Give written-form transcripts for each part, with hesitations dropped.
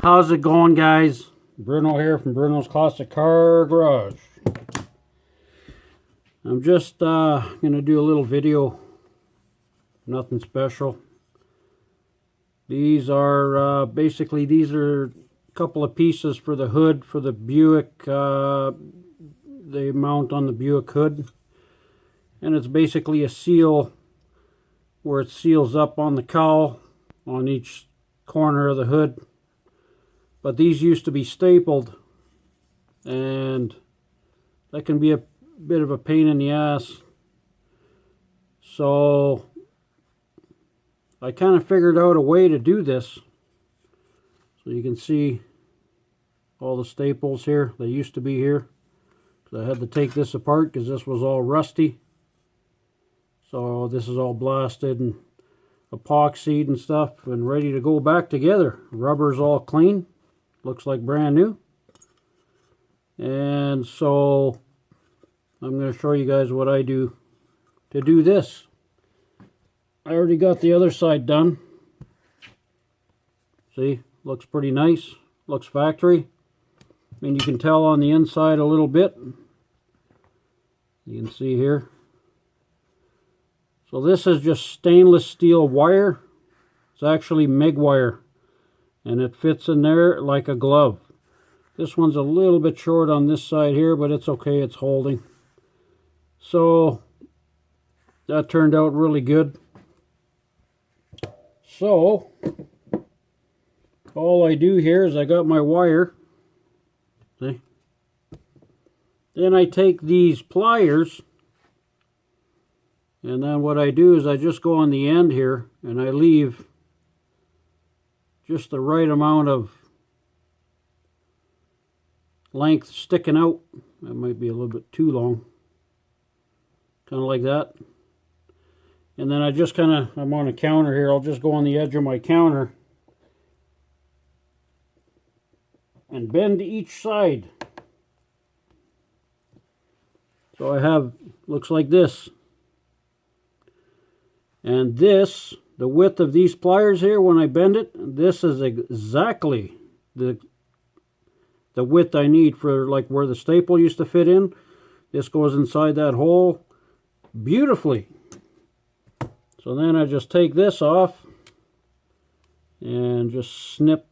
How's it going, guys? Bruno here from Bruno's Classic Car Garage. I'm just going to do a little video. Nothing special. These are basically, these are a couple of pieces for the hood for the Buick. They mount on the Buick hood. And it's basically a seal where it seals up on the cowl on each corner of the hood. But these used to be stapled, and that can be a bit of a pain in the ass. So I kind of figured out a way to do this. So you can see all the staples here. They used to be here. So I had to take this apart because this was all rusty. So this is all blasted and epoxied and stuff and ready to go back together. Rubber's all clean. Looks like brand new. And so I'm going to show you guys what I do to do this. I already got the other side done. See, looks pretty nice. Looks factory. I mean, you can tell on the inside a little bit. You can see here. So this is just stainless steel wire. It's actually MIG wire. And it fits in there like a glove. This one's a little bit short on this side here, but it's okay, it's holding. So that turned out really good. So all I do here is I got my wire. See? Then I take these pliers, and then what I do is I just go on the end here and I leave just the right amount of length sticking out. That might be a little bit too long. Kind of like that. And then I just kind of, I'm on a counter here, I'll just go on the edge of my counter and bend each side. So I have, looks like this. And this, the width of these pliers here, when I bend it, this is exactly the width I need for like where the staple used to fit in. This goes inside that hole beautifully. So then I just take this off and just snip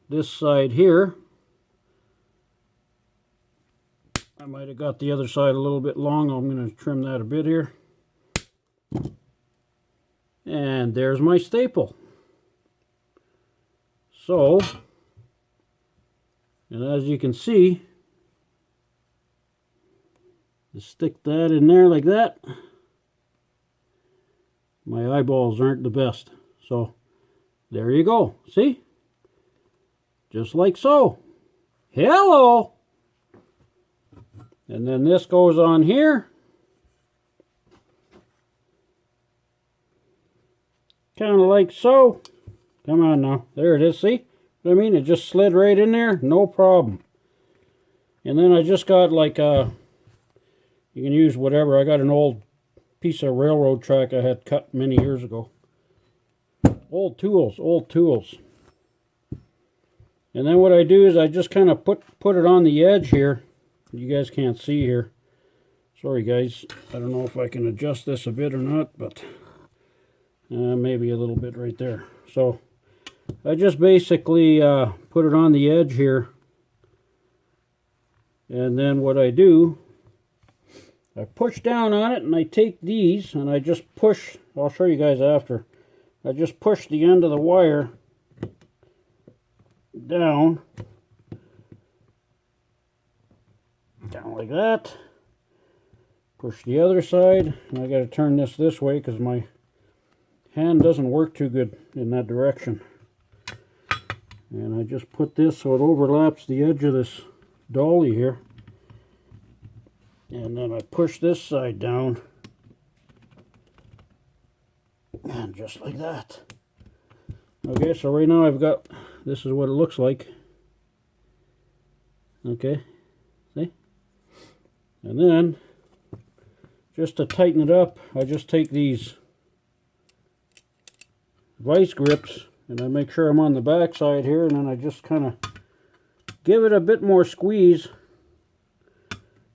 this side here. I might have got the other side a little bit long. I'm going to trim that a bit here. And there's my staple. So, and as you can see, just stick that in there like that. My eyeballs aren't the best. So, there you go. See? Just like so. Hello! And then this goes on here. Kind of like so. Come on now. There it is. See what I mean? It just slid right in there. No problem. And then I just got like a, you can use whatever. I got an old piece of railroad track I had cut many years ago. Old tools. Old tools. And then what I do is I just kind of put it on the edge here. You guys can't see here. Sorry guys. I don't know if I can adjust this a bit or not, but maybe a little bit right there. So I just basically put it on the edge here, and then what I do, I push down on it and I take these and I just push. I'll show you guys after. I just push the end of the wire down like that. Push the other side, and I got to turn this way because my hand doesn't work too good in that direction. And I just put this so it overlaps the edge of this dolly here. And then I push this side down. And just like that. Okay, so right now I've got, this is what it looks like. Okay, see? And then, just to tighten it up, I just take these vice grips And I make sure I'm on the back side here, and then I just kind of give it a bit more squeeze.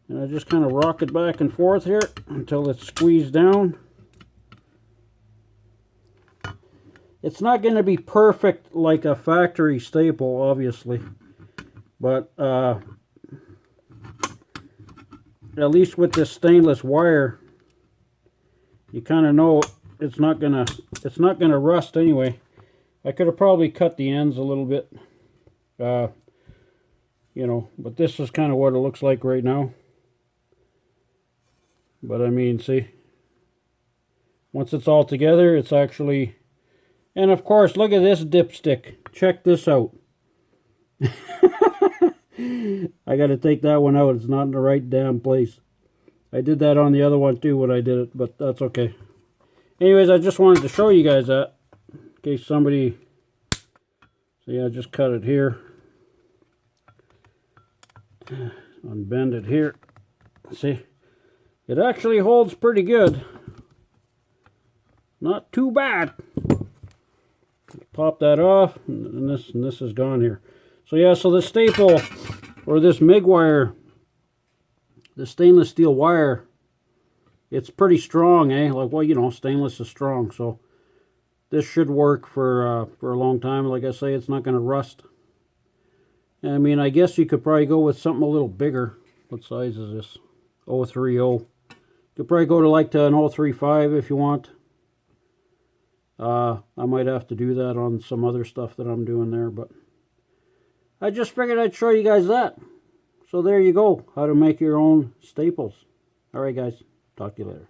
And I just kind of rock it back and forth here until it's squeezed down. It's not going to be perfect like a factory staple, obviously. But at least with this stainless wire, you kind of know it's not gonna rust anyway. I could have probably cut the ends a little bit, you know, but this is kind of what it looks like right now. But I mean, see, once it's all together, it's actually, and of course, look at this dipstick. Check this out. I got to take that one out. It's not in the right damn place. I did that on the other one too when I did it, but that's okay. Anyways, I just wanted to show you guys that in case somebody, so yeah, just cut it here. Unbend it here. See, it actually holds pretty good. Not too bad. Pop that off, and this is gone here. So yeah, so the staple, or this MIG wire, the stainless steel wire, it's pretty strong, eh? Like, well, you know, stainless is strong, so this should work for a long time. Like I say, it's not going to rust. And I mean, I guess you could probably go with something a little bigger. What size is this? 030. You could probably go to like an 035 if you want. I might have to do that on some other stuff that I'm doing there, but I just figured I'd show you guys that. So there you go, how to make your own staples. Alright guys, talk to you later.